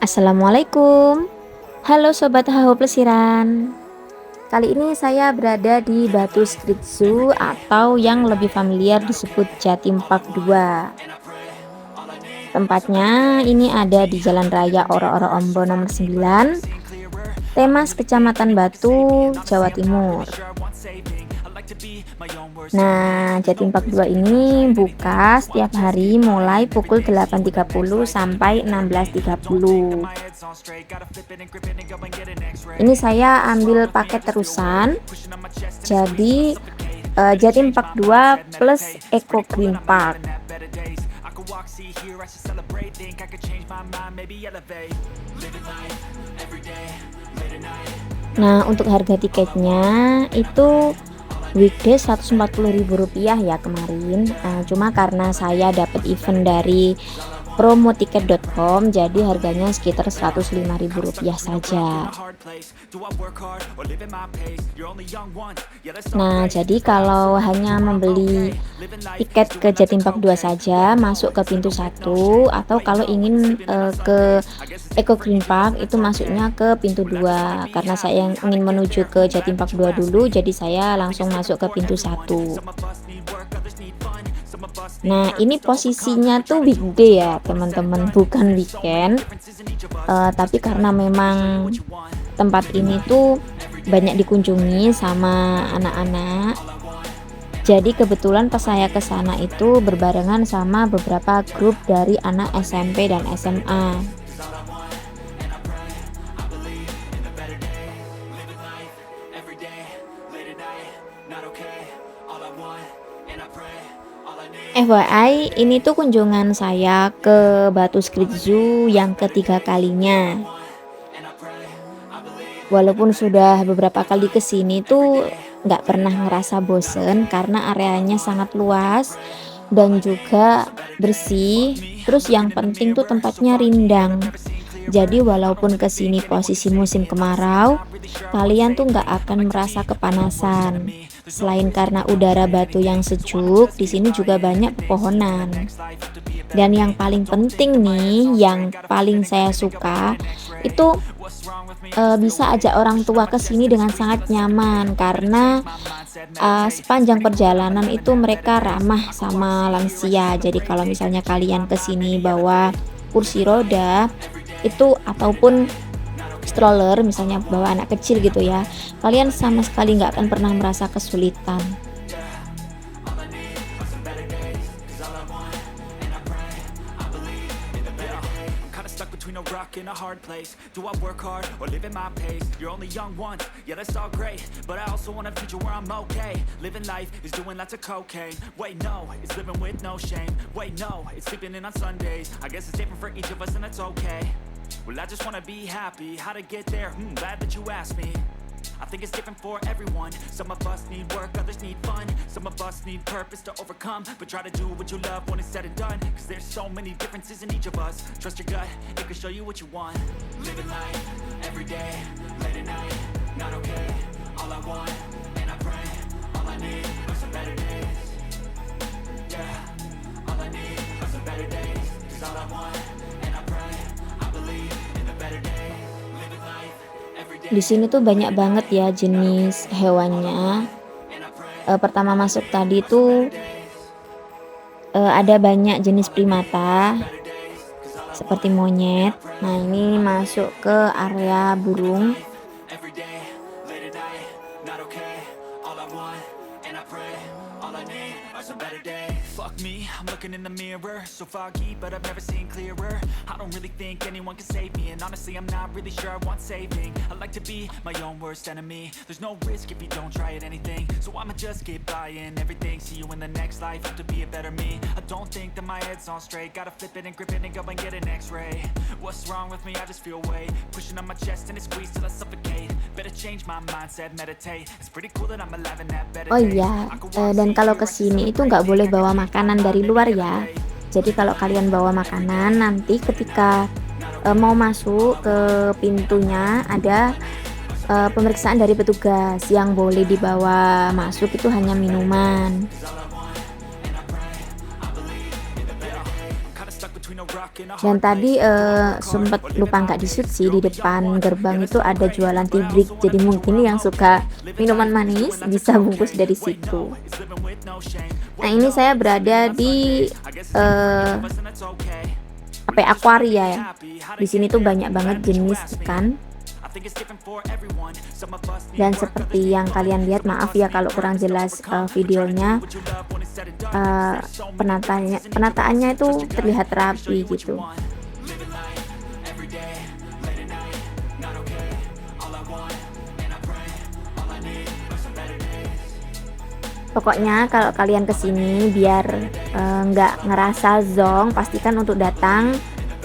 Assalamualaikum. Halo Sobat Haho Plesiran. Kali ini saya berada di Batu Street Zoo atau yang lebih familiar disebut Jatim Park 2. Tempatnya ini ada di Jalan Raya Oro-Oro Ombo nomor 9, Temas, Kecamatan Batu, Jawa Timur. Nah, Jatim Park 2 ini buka setiap hari mulai pukul 8.30 sampai 16.30. Ini saya ambil paket terusan. Jadi Jatim Park 2 plus Eco Green Park. Nah, untuk harga tiketnya itu weekday Rp140.000 ya kemarin. Cuma karena saya dapat event dari promotiket.com jadi harganya sekitar Rp105.000 saja. Nah, jadi kalau hanya membeli tiket ke Jatim Park 2 saja masuk ke pintu 1, atau kalau ingin ke Eco Green Park itu masuknya ke pintu 2. Karena saya yang ingin menuju ke Jatim Park 2 dulu, jadi saya langsung masuk ke pintu 1. Nah, ini posisinya tuh weekday ya teman-teman, bukan weekend. Tapi karena memang tempat ini tuh banyak dikunjungi sama anak-anak, jadi kebetulan pas saya ke sana itu berbarengan sama beberapa grup dari anak SMP dan SMA. FYI, ini tuh kunjungan saya ke Batu Street Zoo yang ketiga kalinya. Walaupun sudah beberapa kali kesini tuh nggak pernah ngerasa bosen karena areanya sangat luas dan juga bersih. Terus yang penting tuh tempatnya rindang. Jadi walaupun kesini posisi musim kemarau, kalian tuh nggak akan merasa kepanasan. Selain karena udara Batu yang sejuk, di sini juga banyak pepohonan. Dan yang paling penting nih, yang paling saya suka itu bisa ajak orang tua ke sini dengan sangat nyaman karena sepanjang perjalanan itu mereka ramah sama lansia. Jadi kalau misalnya kalian ke sini bawa kursi roda itu ataupun stroller, misalnya bawa anak kecil gitu ya, kalian sama sekali nggak akan pernah merasa kesulitan. Between a rock and a hard place. Do I work hard or live at my pace? You're only young once, yeah, that's all great, but I also want a future where I'm okay. Living life is doing lots of cocaine. Wait, no, it's living with no shame. Wait, no, it's sleeping in on Sundays. I guess it's different for each of us and that's okay. Well, I just wanna be happy. How to get there? Glad that you asked me. I think it's different for everyone. Some of us need work, others need fun. Some of us need purpose to overcome. But try to do what you love when it's said and done. Cause there's so many differences in each of us. Trust your gut, it can show you what you want. Living life, every day, late at night, not okay. All I want, and I pray, all I need are some better days. Yeah, all I need are some better days. Cause all I want, and I pray, I believe in the better days. Living life. Di sini tuh banyak banget ya jenis hewannya. Pertama masuk tadi tuh ada banyak jenis primata seperti monyet. Nah, ini masuk ke area burung. Fuck me, I'm looking in the mirror, so foggy, but I've never seen clearer. I don't really think anyone can save me, and honestly I'm not really sure I want saving. I like to be my own worst enemy. There's no risk if you don't try at anything, so I'ma just keep buying everything. See you in the next life, have to be a better me. I don't think that my head's on straight, gotta flip it and grip it and go and get an x-ray. What's wrong with me? I just feel weight pushing on my chest and it squeezes till I suffocate. Better change my mindset, meditate. It's pretty cool that I'm alive and that better. Oh iya, dan kalau kesini itu nggak boleh bawa makanan dari luar ya. Jadi kalau kalian bawa makanan, nanti ketika mau masuk ke pintunya ada pemeriksaan dari petugas. Yang boleh dibawa masuk itu hanya minuman. Kinda stuck between a rock Dan tadi sempet lupa nggak di-shoot sih, di depan gerbang itu ada jualan tea break, jadi mungkin yang suka minuman manis bisa bungkus dari situ. Nah, ini saya berada di apa ya, akuaria ya. Di sini tuh banyak banget jenis ikan. Dan seperti yang kalian lihat, maaf ya kalau kurang jelas videonya, eh, penataannya itu terlihat rapi gitu. Pokoknya kalau kalian kesini biar nggak ngerasa zonk, pastikan untuk datang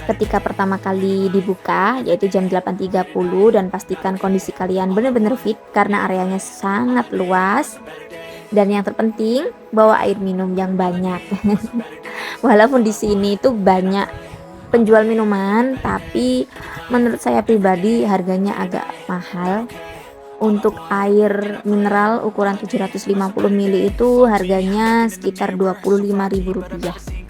ketika pertama kali dibuka, yaitu jam 8.30, dan pastikan kondisi kalian benar-benar fit karena areanya sangat luas. Dan yang terpenting, bawa air minum yang banyak. Walaupun di sini tuh banyak penjual minuman, tapi menurut saya pribadi harganya agak mahal. Untuk air mineral ukuran 750 ml itu harganya sekitar Rp25.000.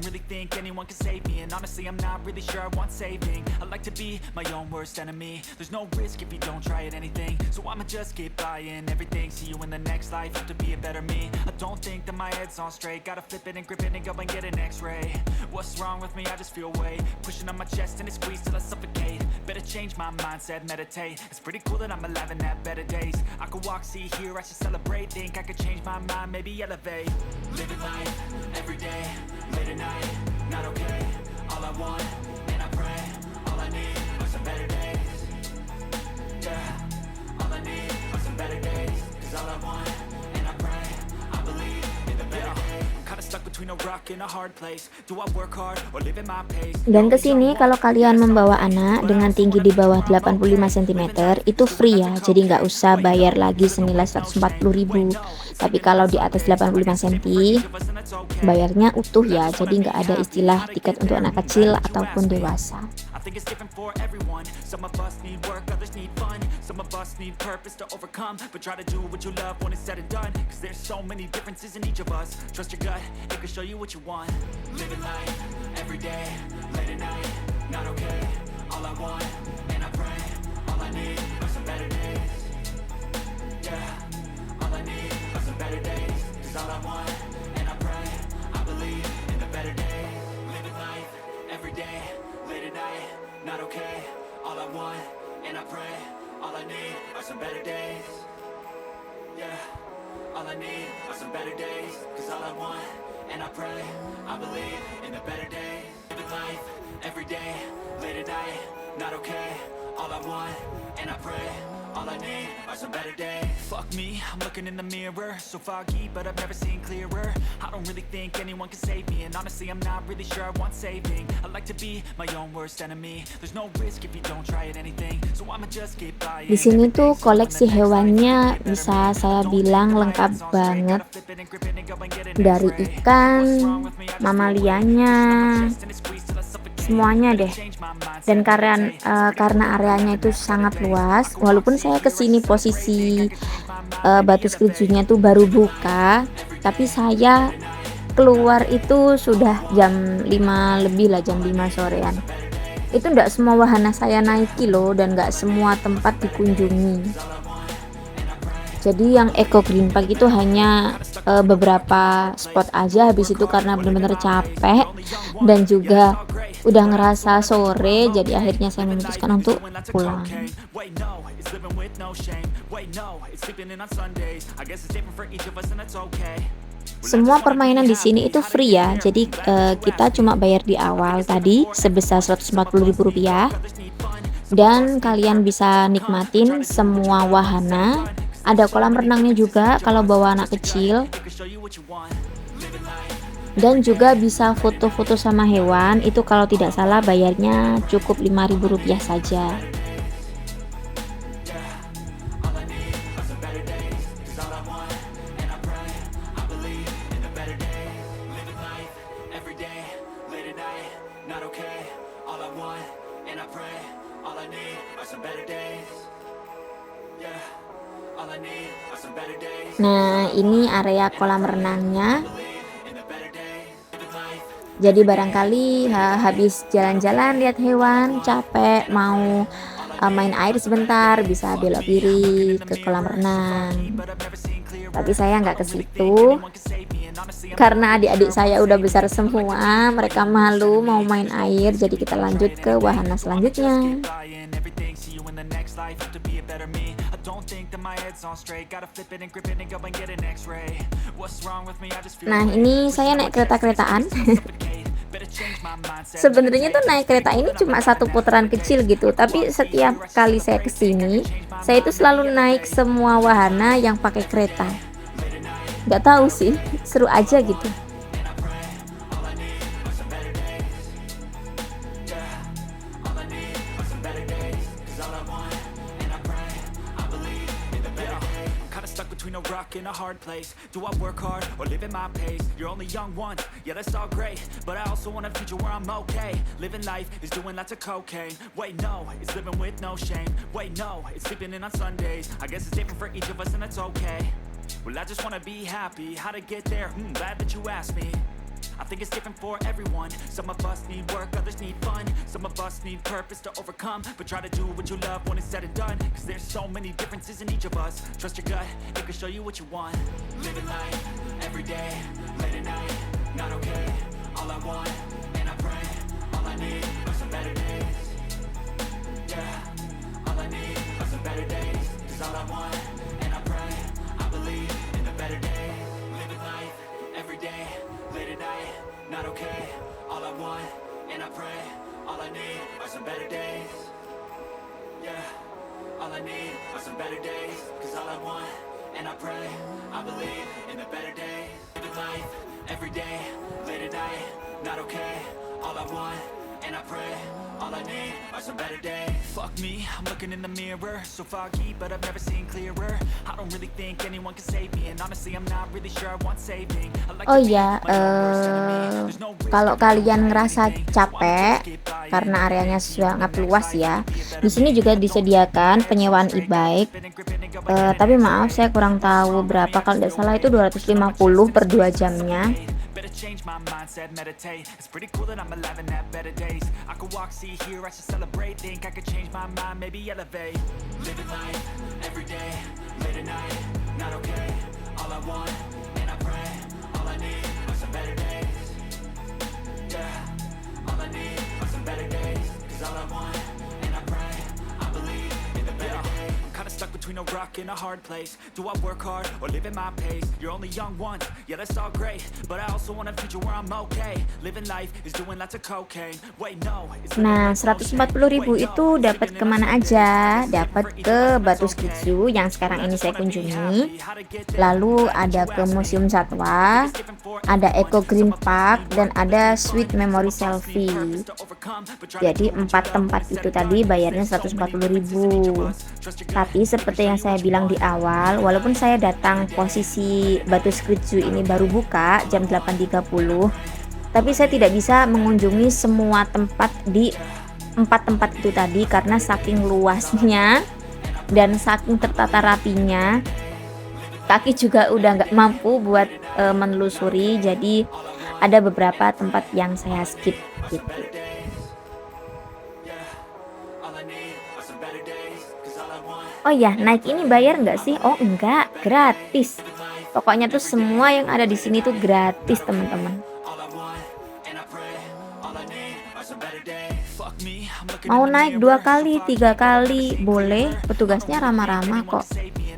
Really think anyone can save me, and honestly I'm not really sure I want saving. I like to be my own worst enemy. There's no risk if you don't try at anything, so I'ma just keep buying everything. See you in the next life, have to be a better me. I don't think that my head's on straight, gotta flip it and grip it and go and get an x-ray. What's wrong with me? I just feel weight pushing on my chest and it squeezes till I suffocate. Better change my mindset, meditate. It's pretty cool that I'm alive and have better days. I could walk, see, hear, I should celebrate. Think I could change my mind, maybe elevate. Living life every day, late at night, not okay. All I want, and I pray, all I need are some better days. Yeah, all I need are some better days. Cause all I want, and I pray, I believe in the better days. Kinda stuck between a rock and a hard place. Do I work hard or live at my pace? Dan kesini kalau kalian membawa anak dengan tinggi di bawah 85 cm itu free ya, jadi nggak usah bayar lagi senilai 140.000. Tapi kalau di atas 85 cm bayarnya utuh ya, jadi nggak ada istilah tiket untuk anak kecil ataupun dewasa. I think it's different for everyone. Some of us need work, others need fun. Some of us need purpose to overcome. But try to do what you love when it's said and done. Cause there's so many differences in each of us. Trust your gut, it can show you what you want. Living life, every day, late at night, not okay. All I want, and I pray, all I need are some better days. Yeah, all I need are some better days. Cause all I want, and I pray, I believe in the better days. Living life, every day, late at night, not okay. All I want, and I pray, all I need are some better days. Yeah, all I need are some better days. Cause all I want, and I pray, I believe in the better days. Living life, every day, late at night, not okay. All I want, and I pray, all I need are some better days. Fuck me, I'm looking in the mirror, so foggy, but I've never seen clearer. I don't really think anyone can save me, and honestly I'm not really sure I want saving. I like to be my own worst enemy. There's no risk if you don't try at anything, so I'ma just keep buying. Di sini tuh koleksi hewannya bisa saya bilang lengkap banget, dari ikan, mamalianya, semuanya deh. Dan karena areanya itu sangat luas, walaupun saya kesini posisi Batu Skrijunya tuh baru buka, tapi saya keluar itu sudah jam 5 lebih lah, jam 5 sorean. Itu enggak semua wahana saya naiki loh, dan enggak semua tempat dikunjungi. Jadi yang Eco Green Park itu hanya beberapa spot aja, habis itu karena benar-benar capek dan juga udah ngerasa sore, jadi akhirnya saya memutuskan untuk pulang. Semua permainan di sini itu free ya, jadi kita cuma bayar di awal tadi sebesar Rp140.000, dan kalian bisa nikmatin semua wahana. Ada kolam renangnya juga kalau bawa anak kecil, dan juga bisa foto-foto sama hewan. Itu kalau tidak salah bayarnya cukup Rp5.000 saja. Nah, ini area kolam renangnya. Jadi barangkali habis jalan-jalan lihat hewan, capek mau main air sebentar, bisa belok kiri ke kolam renang. Tapi saya nggak ke situ karena adik-adik saya udah besar semua, mereka malu mau main air, jadi kita lanjut ke wahana selanjutnya. Nah, ini saya naik kereta-keretaan. Sebenarnya tuh naik kereta ini cuma satu putaran kecil gitu, tapi setiap kali saya kesini, saya itu selalu naik semua wahana yang pakai kereta. Nggak tahu sih, seru aja gitu. Between a rock and a hard place. Do I work hard or live at my pace? You're only young once, yeah, that's all great, but I also want a future where I'm okay. Living life is doing lots of cocaine. Wait, no, it's living with no shame. Wait, no, it's sleeping in on Sundays. I guess it's different for each of us and that's okay. Well, I just wanna be happy. How to get there? Glad that you asked me. I think it's different for everyone. Some of us need work, others need fun. Some of us need purpose to overcome. But try to do what you love when it's said and done. Cause there's so many differences in each of us. Trust your gut, it can show you what you want. Living life, every day, late at night, not okay. All I want, and I pray, all I need are some better days. Yeah, all I need are some better days. Cause all I want, and I pray, I believe in a better day. Living life, every day, late at night, not okay. All I want, and I pray, all I need are some better days. Yeah, all I need are some better days. Cause all I want, and I pray, I believe in a better day. Living life, every day, late at night, not okay. All I want, and I pray, all I need are some better days. Fuck me, I'm looking in the mirror, so foggy, but I've never seen clearer. I don't really think anyone can save me, and honestly I'm not really sure I want saving. I like Oh to be ya, my own worst enemy. There's no risk kalau in kalian living ngerasa every day. capek karena areanya sangat luas ya, di sini juga disediakan penyewaan e-bike. Tapi maaf saya kurang tahu berapa, kalau tidak salah itu 250 per 2 jamnya. Better change my mindset, meditate. It's pretty cool that I'm alive and have better days. I could walk, see, hear, I should celebrate. Think I could change my mind, maybe elevate. Living life, every day, late at night, not okay. All I want, and I pray, all I need are some better days. Yeah, all I need are some better days. Cause all I want, and I pray, I believe in the better days. Kinda stuck between a rock and a hard place. Do I work hard or live at my pace? You're only young once, yeah, that's all great, but I also want a future where I'm okay. Living life is doing lots of cocaine. Wait, no, it's Nah, 140.000 itu dapat kemana aja? Dapat ke Batu Street Zoo yang sekarang ini saya kunjungi. Lalu ada ke Museum Satwa, ada Eco Green Park, dan ada Sweet Memory Selfie. Jadi 4 tempat itu tadi bayarnya 140.000. Tapi seperti yang saya bilang di awal, walaupun saya datang posisi Batu Street Zoo ini baru buka jam 8.30, tapi saya tidak bisa mengunjungi semua tempat di 4 tempat itu tadi karena saking luasnya dan saking tertata rapinya, kaki juga udah nggak mampu buat menelusuri. Jadi ada beberapa tempat yang saya skip gitu. Oh ya, naik ini bayar nggak sih? Oh enggak, gratis. Pokoknya tuh semua yang ada di sini tuh gratis, teman-teman. Mau naik 2 kali, 3 kali boleh, petugasnya ramah-ramah kok.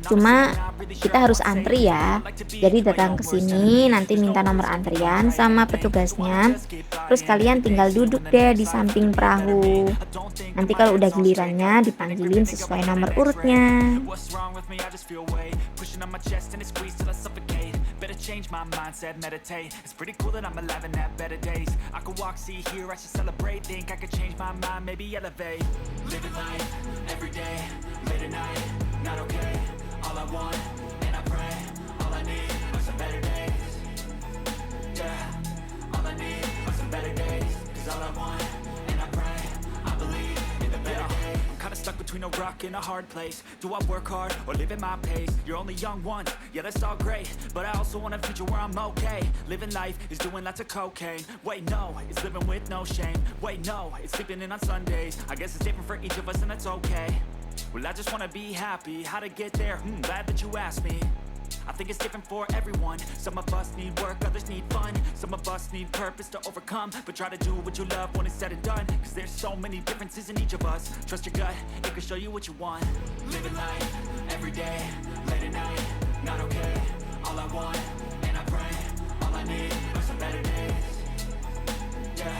Cuma kita harus antri ya. Jadi datang ke sini nanti minta nomor antrian sama petugasnya. Terus kalian tinggal duduk deh di samping perahu. Nanti kalau udah gilirannya dipanggilin sesuai nomor urutnya. Better change my mindset, meditate. It's pretty cool that I'm alive and have better days. I could walk, see, hear, I should celebrate. Think I could change my mind, maybe elevate. Living life, every day, late at night, not okay. All I want, and I pray, all I need are some better days. Yeah, all I need are some better days. Cause all I want, and I pray, I believe in the better days. Kinda stuck between a rock rock in a hard place. Do I work hard or live at my pace? You're only young once, yeah, that's all great, but I also want a future where I'm okay. Living life is doing lots of cocaine. Wait, no, it's living with no shame. Wait, no, it's sleeping in on Sundays. I guess it's different for each of us and that's okay. Well, I just wanna be happy. How to get there? Glad that you asked me. I think it's different for everyone. Some of us need work, others need fun. Some of us need purpose to overcome. But try to do what you love when it's said and done. Cause there's so many differences in each of us. Trust your gut, it can show you what you want. Living life, every day, late at night, not okay. All I want, and I pray, all I need are some better days. Yeah,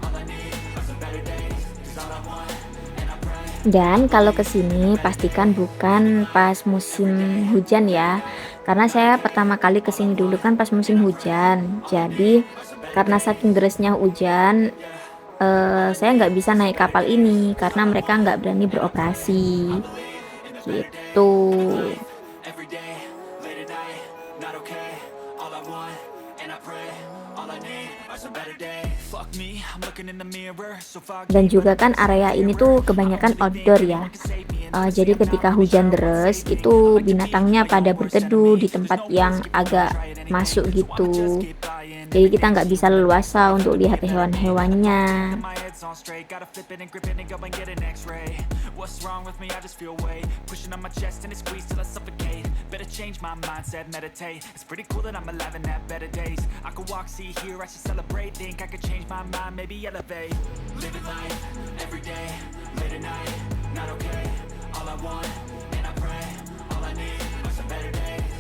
all I need are some better days. Cause all I want, and I pray. Dan kalau kesini pastikan bukan pas musim hujan ya. Karena saya pertama kali kesini dulu kan pas musim hujan. Jadi karena saking derasnya hujan, saya nggak bisa naik kapal ini karena mereka nggak berani beroperasi. Gitu. Every day, late at night, not okay. All I want, and I pray, all I need are some better days. Fuck me, I'm looking in the mirror, so foggy. Dan juga kan area ini tuh kebanyakan outdoor ya. Jadi ketika hujan deras itu binatangnya pada berteduh di tempat yang agak masuk gitu. Jadi kita nggak bisa leluasa untuk lihat hewan-hewannya. My head's on straight, gotta flip it and grip it and go and get an x-ray. What's wrong with me? I just feel weight pushing on my chest and it squeezes till I suffocate. Better change my mindset, meditate. It's pretty cool that I'm alive and have better days. I could walk, see, hear, I should celebrate. Think I could change my mind, maybe elevate. Living life, every day, late at night, not okay. All I want, and I pray, all I need are some better days.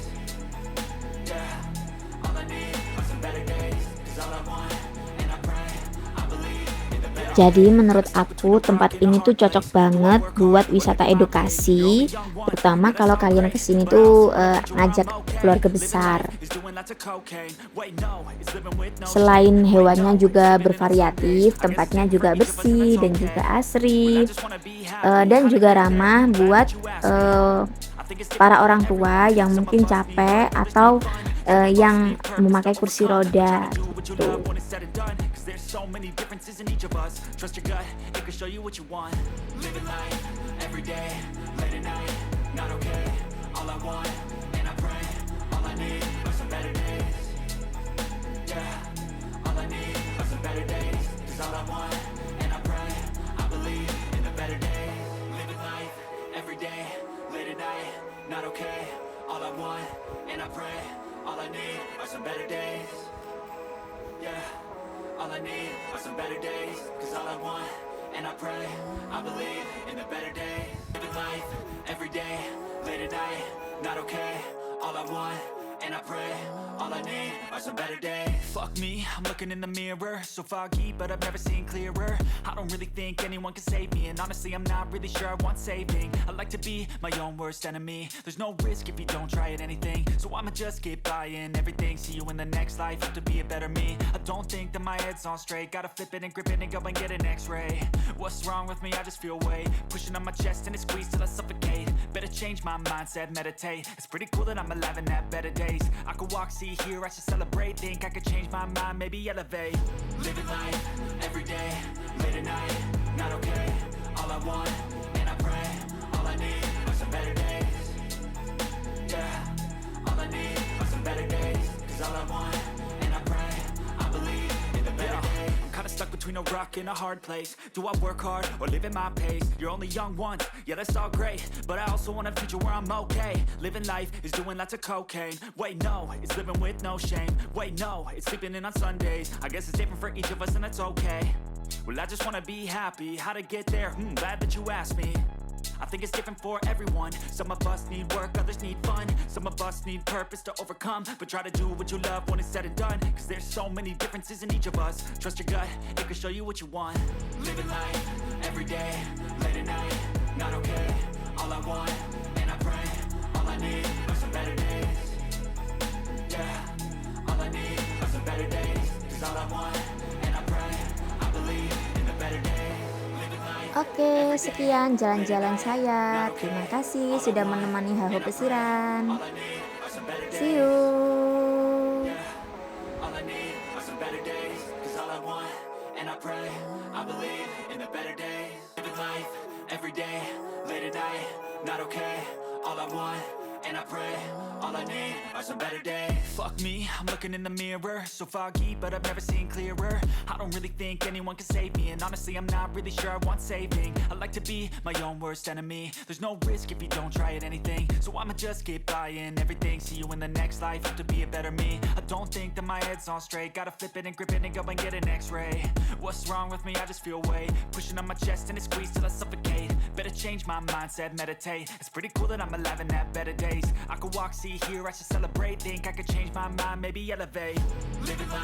Yeah, all I need are some better days. Cause all I want, and I pray, I believe in the better. Jadi menurut aku tempat ini tuh cocok banget buat wisata edukasi, terutama kalau kalian kesini tuh ngajak keluarga besar. Is doing lots of cocaine. Wait, no, it's living with no. Selain hewannya juga bervariatif, tempatnya juga bersih dan juga asri, Just wanna be happy. dan juga ramah buat para orang tua yang mungkin capek atau yang memakai kursi roda. Do what you love when it's said and done. Cause there's so many differences in each of us. Trust your gut, it can show you what you want. Living life, every day, late at night, not okay. All I want, and I pray, all I need are some better days. Yeah, all I need are some better days. Cause all I want, and I pray, I believe in the better days. Living life, every day, late at night, not okay. All I want, and I pray, all I need are some better days. Yeah, all I need are some better days. Cause all I want, and I pray, I believe in the better days. Living life, every day, late at night, not okay. All I want, and I pray, all I need are some better days. Fuck me, I'm looking in the mirror, so foggy, but I've never seen clearer. I don't really think anyone can save me, and honestly, I'm not really sure I want saving. I like to be my own worst enemy. There's no risk if you don't try at anything, so I'ma just keep buying everything. See you in the next life, have to be a better me. I don't think that my head's on straight, gotta flip it and grip it and go and get an x-ray. What's wrong with me? I just feel weight pushing on my chest and it squeezes till I suffocate. Better change my mindset, meditate. It's pretty cool that I'm alive and have better days. I could walk, see, hear, I should celebrate. Think I could change my mind, maybe elevate. Living life, every day, late at night, not okay. All I want, and I pray, all I need are some better days. Yeah, all I need are some better days. Cause all I want, and I pray, I believe in the better days. I'm kinda stuck between a rock and a hard place. Do I work hard or live at my pace? You're only young once, yeah, that's all great, but I also want a future where I'm okay. Living life is doing lots of cocaine. Wait, no, it's living with no shame. Wait, no, it's sleeping in on Sundays. I guess it's different for each of us and that's okay. Well, I just wanna be happy. How to get there? Glad that you asked me. I think it's different for everyone. Some of us need work, others need fun. Some of us need purpose to overcome. But try to do what you love when it's said and done. Cause there's so many differences in each of us. Trust your gut, it can show you what you want. Living life, every day, late at night, not okay. All I want, and I pray, all I need are some better days. Yeah, all I need are some better days. Cause all I want, and I pray, I believe in the better days. Living life. Oke, sekian jalan-jalan saya. Terima kasih sudah menemani Haho Pesiran. See you. All I need are some better days. Cause all I want, and I pray, I believe in the better days. Living life, Every day, late at night, not okay. All I want, and I pray, all I need are some better days. Fuck me, I'm looking in the mirror, so foggy, but I've never seen clearer. I don't really think anyone can save me, and honestly I'm not really sure I want saving. I like to be my own worst enemy. There's no risk if you don't try at anything, so I'ma just keep buying everything. See you in the next life, hope to be a better me. I don't think that my head's on straight, gotta flip it and grip it and go and get an x-ray. What's wrong with me? I just feel weight pushing on my chest and it squeezes till I suffocate. Better change my mindset, meditate. It's pretty cool that I'm alive and have better days. I could walk, see, hear, I should celebrate. Think I could change my mind, maybe elevate. Living life